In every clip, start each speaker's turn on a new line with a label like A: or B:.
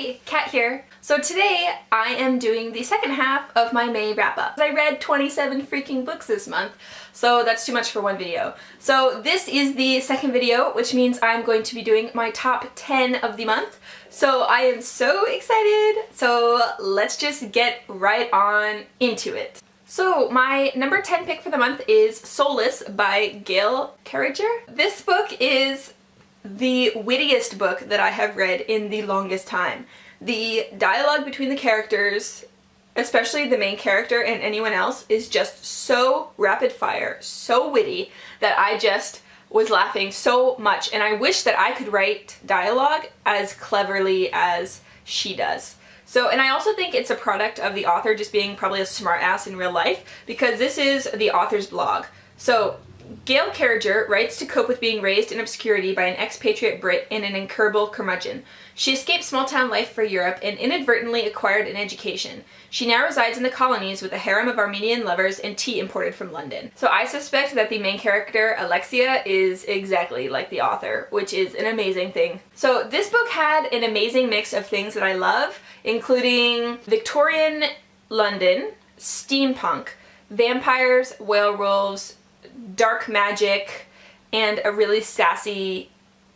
A: Hey, Kat here. So today I am doing the second half of my May wrap-up. I read 27 freaking books this month, so that's too much for one video. So this is the second video, which means I'm going to be doing my top 10 of the month. So I am so excited. So let's just get right on into it. So my number 10 pick for the month is Soulless by Gail Carriger. This book is the wittiest book that I have read in the longest time. The dialogue between the characters, especially the main character and anyone else, is just so rapid fire, so witty, that I just was laughing so much, and I wish that I could write dialogue as cleverly as she does. So, and I also think it's a product of the author just being probably a smart ass in real life, because this is the author's blog. So Gail Carriger writes to cope with being raised in obscurity by an expatriate Brit and an incurable curmudgeon. She escaped small-town life for Europe and inadvertently acquired an education. She now resides in the colonies with a harem of Armenian lovers and tea imported from London. So I suspect that the main character, Alissa, is exactly like the author, which is an amazing thing. So this book had an amazing mix of things that I love, including Victorian London, steampunk, vampires, werewolves, dark magic, and a really sassy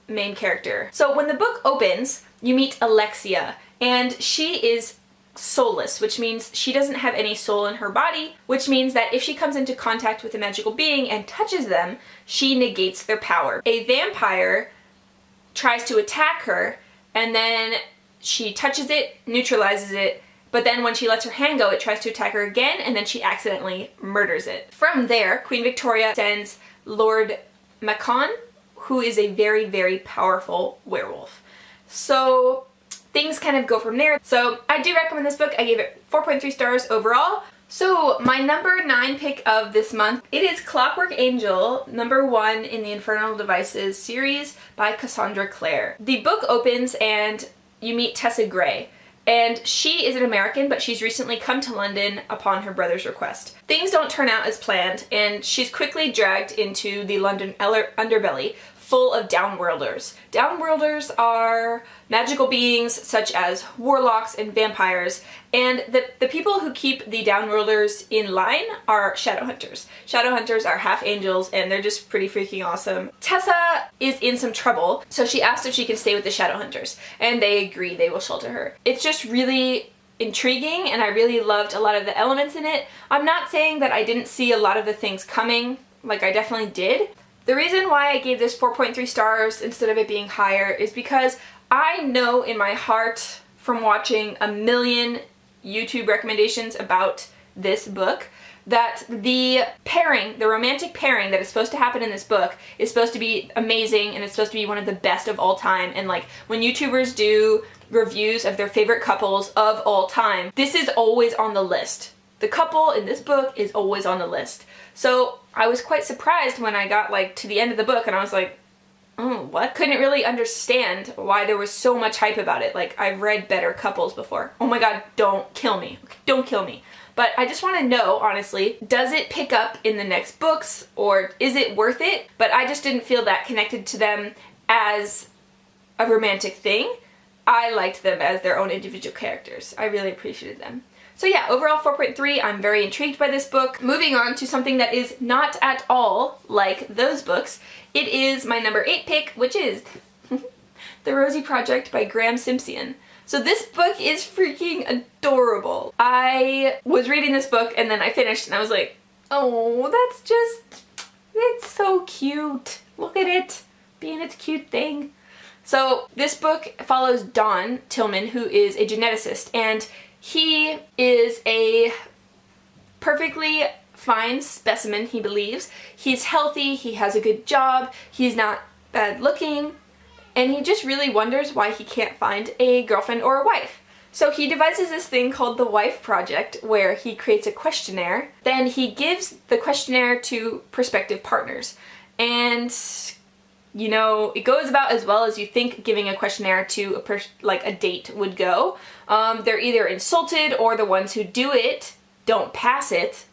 A: main character. So when the book opens, you meet Alissa, and she is soulless, which means she doesn't have any soul in her body, which means that if she comes into contact with a magical being and touches them, she negates their power. A vampire tries to attack her, and then she touches it, neutralizes it, but then when she lets her hand go, it tries to attack her again, and then she accidentally murders it. From there, Queen Victoria sends Lord Macon, who is a very, very powerful werewolf. So things kind of go from there. So I do recommend this book. I gave it 4.3 stars overall. So my number 9 pick of this month, it is Clockwork Angel, number 1 in the Infernal Devices series by Cassandra Clare. The book opens and you meet Tessa Gray. And she is an American, but she's recently come to London upon her brother's request. Things don't turn out as planned, and she's quickly dragged into the London underbelly, full of downworlders. Downworlders are magical beings such as warlocks and vampires, and the people who keep the downworlders in line are shadow hunters. Shadow hunters are half angels, and they're just pretty freaking awesome. Tessa is in some trouble, so she asked if she can stay with the shadow hunters, and they agree they will shelter her. It's just really intriguing, and I really loved a lot of the elements in it. I'm not saying that I didn't see a lot of the things coming, like I definitely did. The reason why I gave this 4.3 stars instead of it being higher is because I know in my heart from watching a million YouTube recommendations about this book that the pairing, the romantic pairing that is supposed to happen in this book is supposed to be amazing, and it's supposed to be one of the best of all time. And like when YouTubers do reviews of their favorite couples of all time, this is always on the list. The couple in this book is always on the list. So I was quite surprised when I got like to the end of the book and I was like, oh, what? Couldn't really understand why there was so much hype about it. Like, I've read better couples before. Oh my god, don't kill me. Don't kill me. But I just want to know, honestly, does it pick up in the next books, or is it worth it? But I just didn't feel that connected to them as a romantic thing. I liked them as their own individual characters. I really appreciated them. So yeah, overall 4.3, I'm very intrigued by this book. Moving on to something that is not at all like those books, it is my number 8 pick, which is The Rosie Project by Graeme Simsion. So this book is freaking adorable. I was reading this book and then I finished and I was like, oh, it's so cute. Look at it, being its cute thing. So this book follows Don Tillman, who is a geneticist, and he is a perfectly fine specimen, he believes. He's healthy, he has a good job, he's not bad looking, and he just really wonders why he can't find a girlfriend or a wife. So he devises this thing called the Wife Project, where he creates a questionnaire. Then he gives the questionnaire to prospective partners. And you know, it goes about as well as you think giving a questionnaire to a date would go. They're either insulted or the ones who do it don't pass it.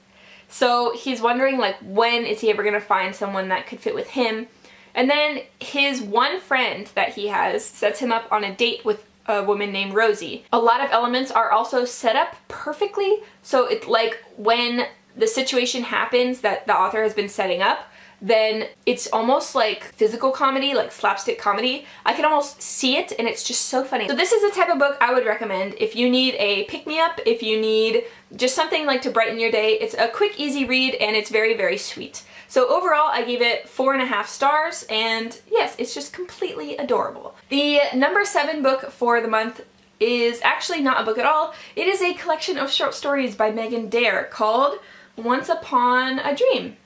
A: So he's wondering, like, when is he ever going to find someone that could fit with him? And then his one friend that he has sets him up on a date with a woman named Rosie. A lot of elements are also set up perfectly, so it's like when the situation happens that the author has been setting up, then it's almost like physical comedy, like slapstick comedy. I can almost see it, and it's just so funny. So this is the type of book I would recommend if you need a pick-me-up, if you need just something like to brighten your day. It's a quick, easy read, and it's very, very sweet. So overall, I gave it 4.5 stars, and yes, it's just completely adorable. The number 7 book for the month is actually not a book at all. It is a collection of short stories by Megan Derr called Once Upon a Dream.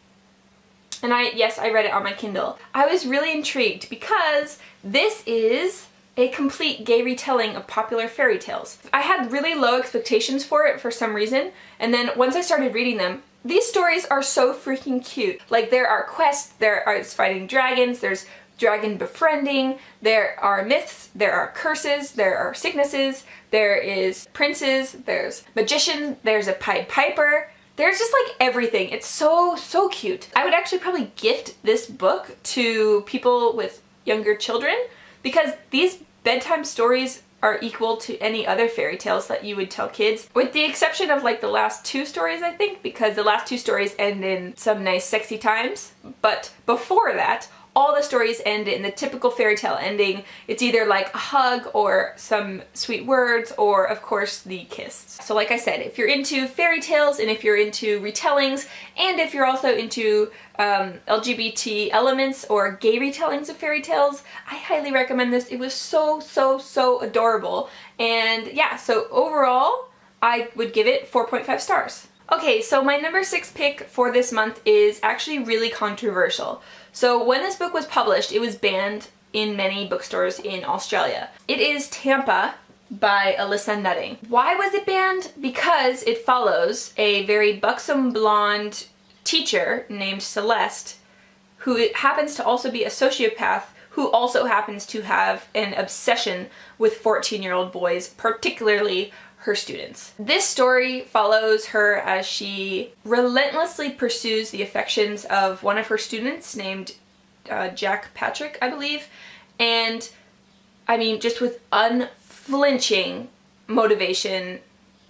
A: And yes, I read it on my Kindle. I was really intrigued because this is a complete gay retelling of popular fairy tales. I had really low expectations for it for some reason, and then once I started reading them, these stories are so freaking cute. Like, there are quests, it's fighting dragons, there's dragon befriending, there are myths, there are curses, there are sicknesses, there is princes, there's magicians, there's a Pied Piper. There's just like everything. It's so, so cute. I would actually probably gift this book to people with younger children because these bedtime stories are equal to any other fairy tales that you would tell kids, with the exception of like the last 2 stories, I think, because the last 2 stories end in some nice sexy times. But before that, all the stories end in the typical fairy tale ending. It's either like a hug or some sweet words or, of course, the kiss. So like I said, if you're into fairy tales and if you're into retellings and if you're also into LGBT elements or gay retellings of fairy tales, I highly recommend this. It was so, so, so adorable. And yeah, so overall, I would give it 4.5 stars. Okay, so my number 6 pick for this month is actually really controversial. So when this book was published, it was banned in many bookstores in Australia. It is Tampa by Alissa Nutting. Why was it banned? Because it follows a very buxom blonde teacher named Solace, who happens to also be a sociopath, who also happens to have an obsession with 14-year-old boys, particularly her students. This story follows her as she relentlessly pursues the affections of one of her students named Jack Patrick, I believe, and I mean, just with unflinching motivation.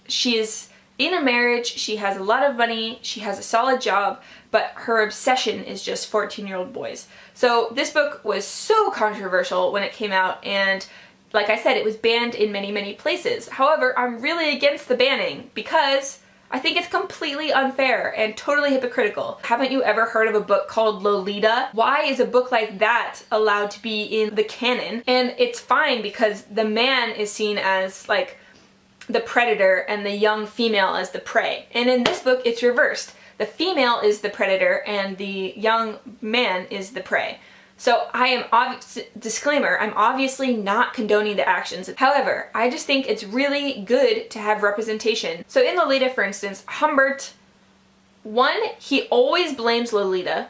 A: She is in a marriage, she has a lot of money, she has a solid job, but her obsession is just 14-year-old boys. So this book was so controversial when it came out, and like I said, it was banned in many, many places. However, I'm really against the banning because I think it's completely unfair and totally hypocritical. Haven't you ever heard of a book called Lolita? Why is a book like that allowed to be in the canon? And it's fine because the man is seen as like the predator and the young female as the prey. And in this book, it's reversed. The female is the predator and the young man is the prey. So I am, disclaimer, I'm obviously not condoning the actions. However, I just think it's really good to have representation. So in Lolita, for instance, Humbert, one, he always blames Lolita.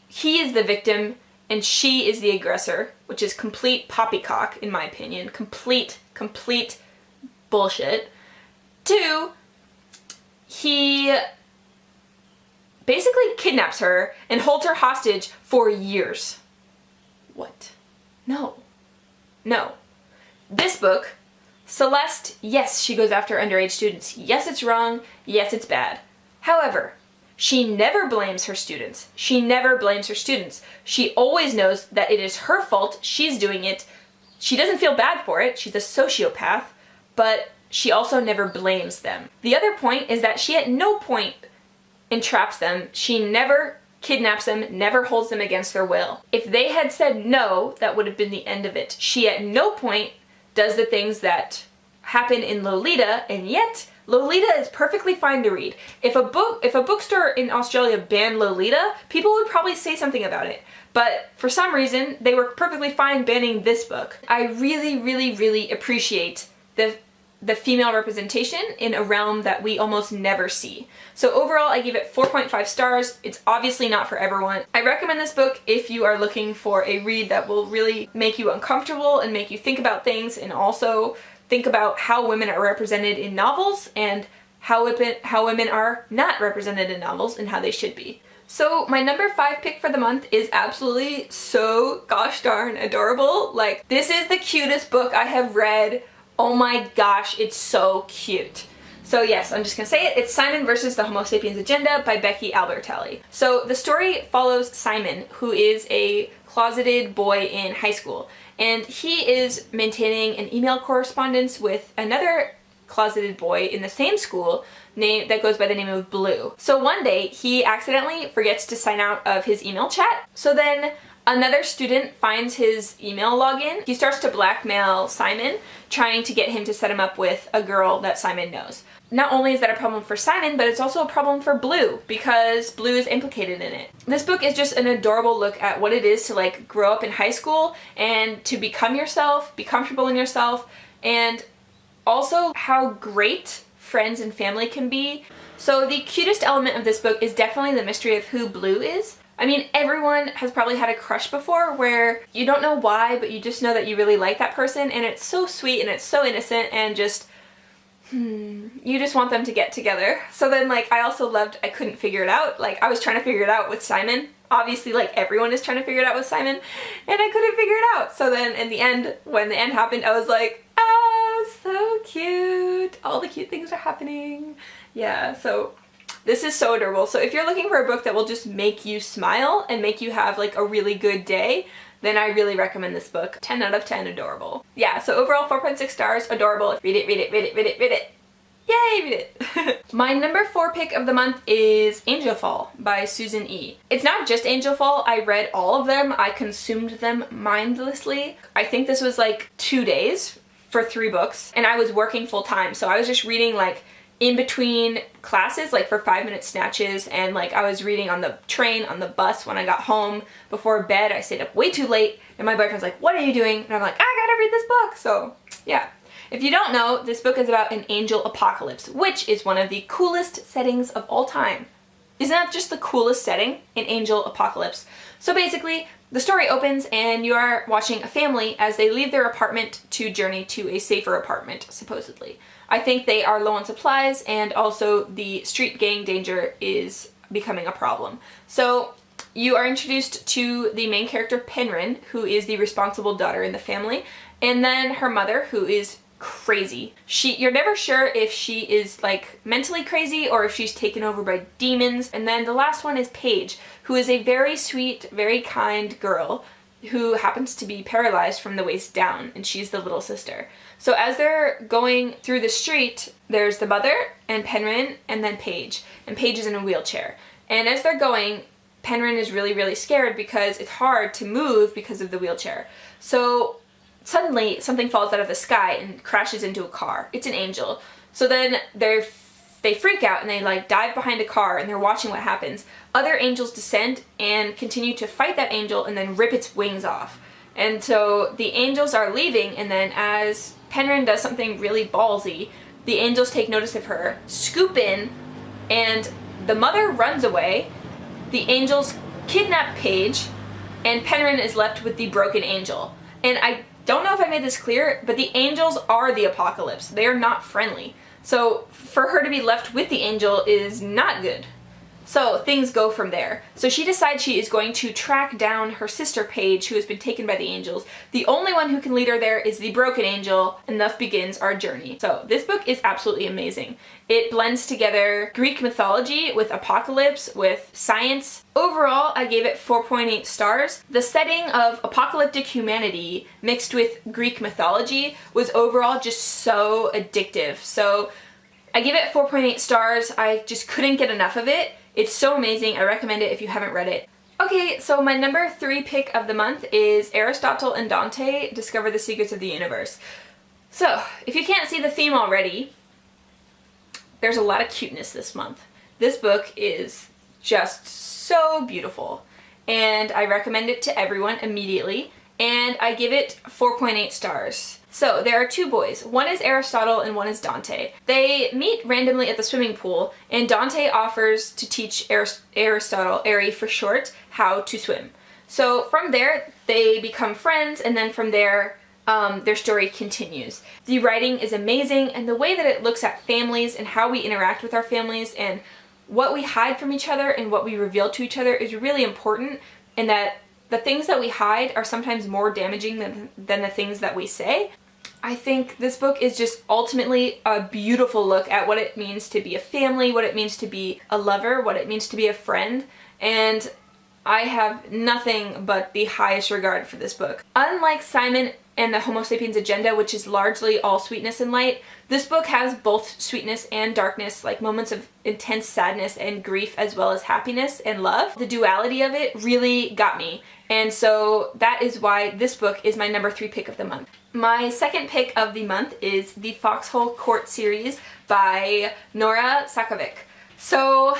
A: He is the victim and she is the aggressor, which is complete poppycock in my opinion. Complete bullshit. 2, he basically kidnaps her and holds her hostage for years. What? No. No. This book, Celeste, yes, she goes after underage students. Yes, it's wrong. Yes, it's bad. However, she never blames her students. She never blames her students. She always knows that it is her fault. She's doing it. She doesn't feel bad for it. She's a sociopath, but she also never blames them. The other point is that she at no point entraps them. She never kidnaps them, never holds them against their will. If they had said no, that would have been the end of it. She at no point does the things that happen in Lolita, and yet Lolita is perfectly fine to read. If a bookstore in Australia banned Lolita, people would probably say something about it. But for some reason, they were perfectly fine banning this book. I really appreciate the female representation in a realm that we almost never see. So overall, I give it 4.5 stars. It's obviously not for everyone. I recommend this book if you are looking for a read that will really make you uncomfortable and make you think about things, and also think about how women are represented in novels and how women are not represented in novels and how they should be. So my number 5 pick for the month is absolutely so gosh darn adorable. Like, this is the cutest book I have read Oh my gosh, it's so cute. So yes, I'm just gonna say it. It's Simon versus the Homo Sapiens Agenda by Becky Albertalli. So the story follows Simon, who is a closeted boy in high school, and he is maintaining an email correspondence with another closeted boy in the same school that goes by the name of Blue. So one day he accidentally forgets to sign out of his email chat. So then another student finds his email login. He starts to blackmail Simon, trying to get him to set him up with a girl that Simon knows. Not only is that a problem for Simon, but it's also a problem for Blue, because Blue is implicated in it. This book is just an adorable look at what it is to like grow up in high school and to become yourself, be comfortable in yourself, and also how great friends and family can be. So the cutest element of this book is definitely the mystery of who Blue is. I mean, everyone has probably had a crush before where you don't know why, but you just know that you really like that person, and it's so sweet and it's so innocent and just, you just want them to get together. So then like I also loved I couldn't figure it out. Like I was trying to figure it out with Simon. Obviously like everyone is trying to figure it out with Simon, and I couldn't figure it out. So then in the end, when the end happened, I was like, oh, so cute. All the cute things are happening. Yeah, so this is so adorable. So if you're looking for a book that will just make you smile and make you have like a really good day, then I really recommend this book. 10 out of 10, adorable. Yeah, so overall 4.6 stars, adorable. Read it, read it, read it, read it, read it. Yay, read it. My number 4 pick of the month is Angelfall by Susan E. It's not just Angelfall, I read all of them, I consumed them mindlessly. I think this was like 2 days for 3 books, and I was working full time, so I was just reading like in between classes, like for 5-minute snatches, and like I was reading on the train, on the bus, when I got home, before bed. I stayed up way too late, and my boyfriend's like, what are you doing? And I'm like, I gotta read this book. So yeah. If you don't know, this book is about an angel apocalypse, which is one of the coolest settings of all time. Isn't that just the coolest setting? An angel apocalypse. So basically, the story opens and you are watching a family as they leave their apartment to journey to a safer apartment, supposedly. I think they are low on supplies, and also the street gang danger is becoming a problem. So you are introduced to the main character Penryn, who is the responsible daughter in the family, and then her mother, who is crazy. You're never sure if she is like mentally crazy or if she's taken over by demons. And then the last one is Paige, who is a very sweet, very kind girl who happens to be paralyzed from the waist down, and she's the little sister. So as they're going through the street, there's the mother and Penryn and then Paige, and Paige is in a wheelchair. And as they're going, Penryn is really, really scared because it's hard to move because of the wheelchair. So suddenly something falls out of the sky and crashes into a car. It's an angel. So then they freak out and they like dive behind a car and they're watching what happens. Other angels descend and continue to fight that angel and then rip its wings off. And so the angels are leaving, and then as Penryn does something really ballsy, the angels take notice of her, scoop in, and the mother runs away. The angels kidnap Paige, and Penryn is left with the broken angel. And I don't know if I made this clear, but the angels are the apocalypse. They are not friendly. So for her to be left with the angel is not good. So things go from there. So she decides she is going to track down her sister Paige, who has been taken by the angels. The only one who can lead her there is the broken angel, and thus begins our journey. So this book is absolutely amazing. It blends together Greek mythology with apocalypse, with science. Overall, I gave it 4.8 stars. The setting of apocalyptic humanity mixed with Greek mythology was overall just so addictive. So I give it 4.8 stars. I just couldn't get enough of it. It's so amazing. I recommend it if you haven't read it. Okay, so my number 3 pick of the month is Aristotle and Dante, Discover the Secrets of the Universe. So, if you can't see the theme already, there's a lot of cuteness this month. This book is just so beautiful, and I recommend it to everyone immediately, and I give it 4.8 stars. So there are 2 boys. One is Aristotle and one is Dante. They meet randomly at the swimming pool, and Dante offers to teach Aristotle, Ari for short, how to swim. So from there, they become friends, and then from there, their story continues. The writing is amazing, and the way that it looks at families and how we interact with our families and what we hide from each other and what we reveal to each other is really important, and that the things that we hide are sometimes more damaging than the things that we say. I think this book is just ultimately a beautiful look at what it means to be a family, what it means to be a lover, what it means to be a friend, and I have nothing but the highest regard for this book. Unlike Simon and the Homo Sapiens Agenda, which is largely all sweetness and light, this book has both sweetness and darkness, like moments of intense sadness and grief as well as happiness and love. The duality of it really got me, and so that is why this book is my number 3 pick of the month. My second pick of the month is the Foxhole Court series by Nora Sakavic. So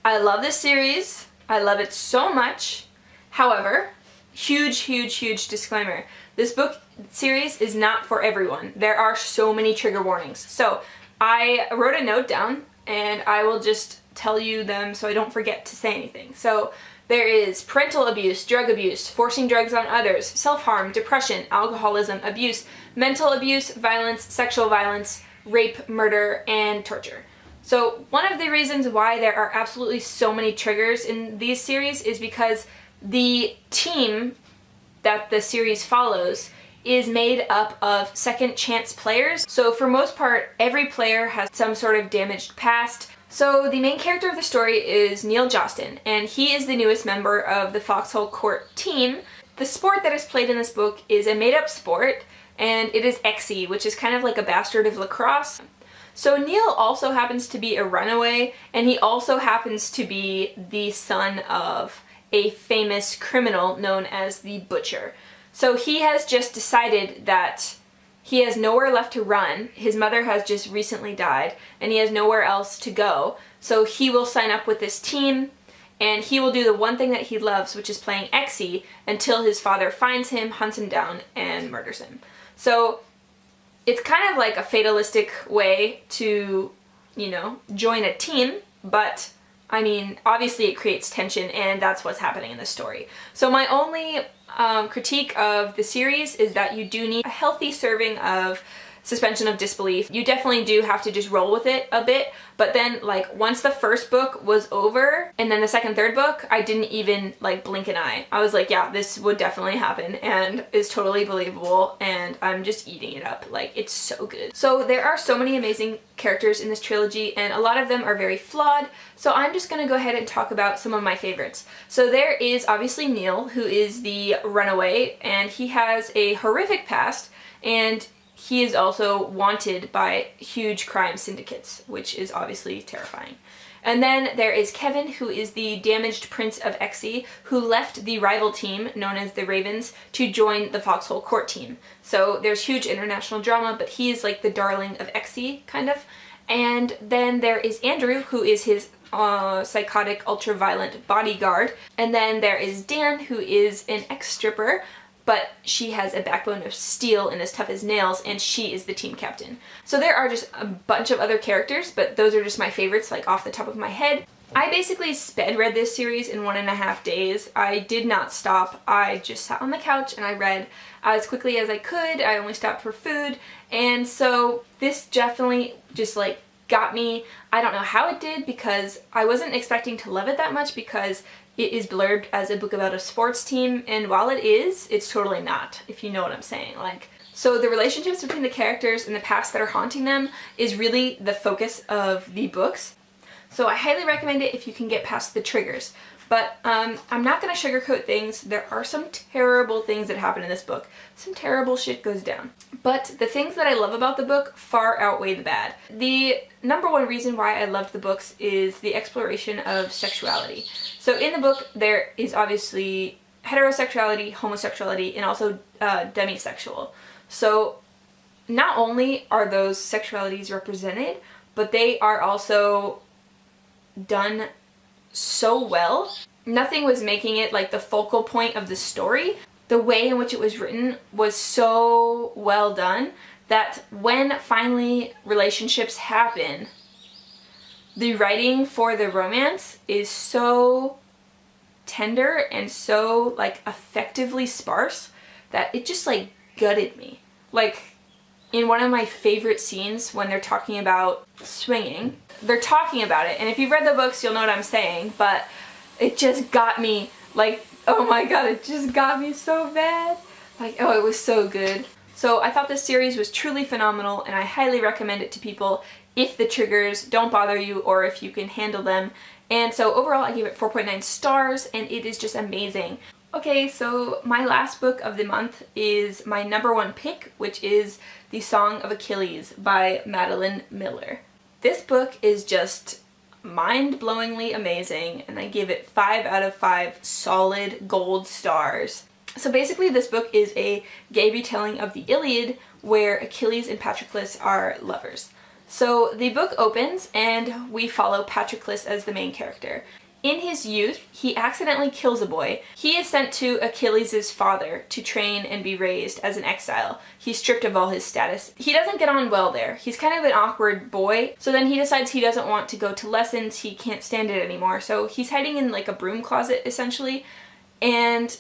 A: I love this series. I love it so much. However, huge disclaimer. This book series is not for everyone. There are so many trigger warnings. So I wrote a note down and I will just tell you them so I don't forget to say anything. So there is parental abuse, drug abuse, forcing drugs on others, self-harm, depression, alcoholism, abuse, mental abuse, violence, sexual violence, rape, murder, and torture. So one of the reasons why there are absolutely so many triggers in these series is because the team that the series follows is made up of second chance players. So for most part, every player has some sort of damaged past. So the main character of the story is Neil Jostin, and he is the newest member of the Foxhole Court team. The sport that is played in this book is a made-up sport, and it is Xe, which is kind of like a bastard of lacrosse. So Neil also happens to be a runaway, and he also happens to be the son of a famous criminal known as the Butcher. So he has just decided that he has nowhere left to run. His mother has just recently died, and he has nowhere else to go. So he will sign up with this team, and he will do the one thing that he loves, which is playing Xe, until his father finds him, hunts him down, and murders him. So it's kind of like a fatalistic way to, you know, join a team, but I mean, obviously it creates tension, and that's what's happening in this story. So my only critique of the series is that you do need a healthy serving of suspension of disbelief. You definitely do have to just roll with it a bit, but then like once the first book was over and then the second, third book, I didn't even like blink an eye. I was like, yeah, this would definitely happen and is totally believable, and I'm just eating it up. Like, it's so good. So there are so many amazing characters in this trilogy, and a lot of them are very flawed, so I'm just gonna go ahead and talk about some of my favorites. So there is obviously Neil, who is the runaway, and he has a horrific past, and he is also wanted by huge crime syndicates, which is obviously terrifying. And then there is Kevin, who is the damaged prince of Xe, who left the rival team, known as the Ravens, to join the Foxhole Court team. So there's huge international drama, but he is like the darling of Xe, kind of. And then there is Andrew, who is his psychotic, ultra-violent bodyguard. And then there is Dan, who is an ex-stripper, but she has a backbone of steel and is tough as nails, and she is the team captain. So there are just a bunch of other characters, but those are just my favorites, like off the top of my head. I basically sped read this series in 1.5 days. I did not stop. I just sat on the couch and I read as quickly as I could. I only stopped for food, and so this definitely just like got me. I don't know how it did, because I wasn't expecting to love it that much, because it is blurbed as a book about a sports team, and while it is, it's totally not, if you know what I'm saying. Like, so the relationships between the characters and the past that are haunting them is really the focus of the books. So I highly recommend it if you can get past the triggers. But I'm not going to sugarcoat things. There are some terrible things that happen in this book. Some terrible shit goes down. But the things that I love about the book far outweigh the bad. The number one reason why I loved the books is the exploration of sexuality. So in the book there is obviously heterosexuality, homosexuality, and also demisexual. So not only are those sexualities represented, but they are also done so well. Nothing was making it like the focal point of the story. The way in which it was written was so well done that when finally relationships happen, the writing for the romance is so tender and so like effectively sparse that it just like gutted me. Like in one of my favorite scenes when they're talking about swinging, they're talking about it, and if you've read the books you'll know what I'm saying, but it just got me like, oh my god, it just got me so bad. Like, oh, it was so good. So I thought this series was truly phenomenal, and I highly recommend it to people if the triggers don't bother you or if you can handle them. And so overall I gave it 4.9 stars, and it is just amazing. Okay, so my last book of the month is my #1 pick, which is The Song of Achilles by Madeline Miller. This book is just mind-blowingly amazing, and I give it 5 out of 5 solid gold stars. So basically this book is a gay retelling of the Iliad where Achilles and Patroclus are lovers. So the book opens and we follow Patroclus as the main character. In his youth, he accidentally kills a boy. He is sent to Achilles' father to train and be raised as an exile. He's stripped of all his status. He doesn't get on well there. He's kind of an awkward boy, so then he decides he doesn't want to go to lessons. He can't stand it anymore, so he's hiding in like a broom closet essentially, and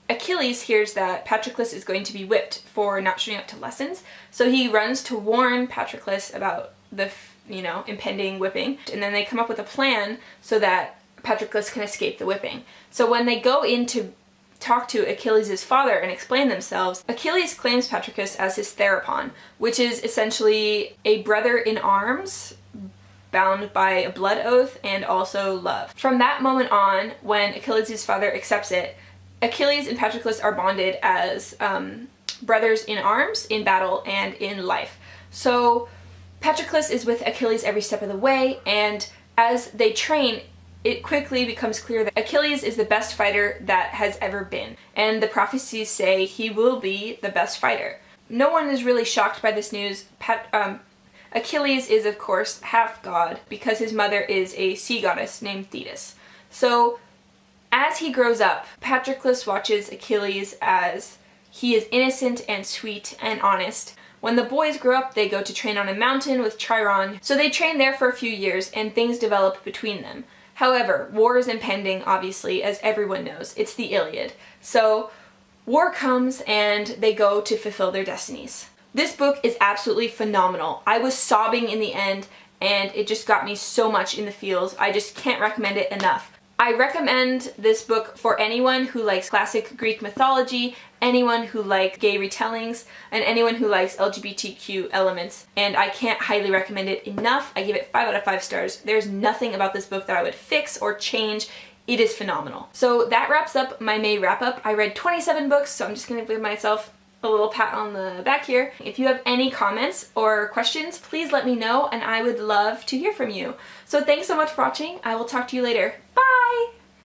A: Achilles hears that Patroclus is going to be whipped for not showing up to lessons, so he runs to warn Patroclus about the, impending whipping, and then they come up with a plan so that Patroclus can escape the whipping. So when they go in to talk to Achilles' father and explain themselves, Achilles claims Patroclus as his therapon, which is essentially a brother in arms bound by a blood oath and also love. From that moment on, when Achilles' father accepts it, Achilles and Patroclus are bonded as brothers in arms, in battle, and in life. So Patroclus is with Achilles every step of the way, and as they train, it quickly becomes clear that Achilles is the best fighter that has ever been, and the prophecies say he will be the best fighter. No one is really shocked by this news. Achilles is, of course, half god because his mother is a sea goddess named Thetis. So as he grows up, Patroclus watches Achilles as he is innocent and sweet and honest. When the boys grow up, they go to train on a mountain with Chiron, so they train there for a few years and things develop between them. However, war is impending, obviously, as everyone knows. It's the Iliad. So war comes and they go to fulfill their destinies. This book is absolutely phenomenal. I was sobbing in the end, and it just got me so much in the feels. I just can't recommend it enough. I recommend this book for anyone who likes classic Greek mythology, anyone who likes gay retellings, and anyone who likes LGBTQ elements, and I can't highly recommend it enough. I give it 5 out of 5 stars. There's nothing about this book that I would fix or change. It is phenomenal. So that wraps up my May wrap-up. I read 27 books, so I'm just going to give myself a little pat on the back here. If you have any comments or questions, please let me know, and I would love to hear from you. So thanks so much for watching. I will talk to you later. Bye!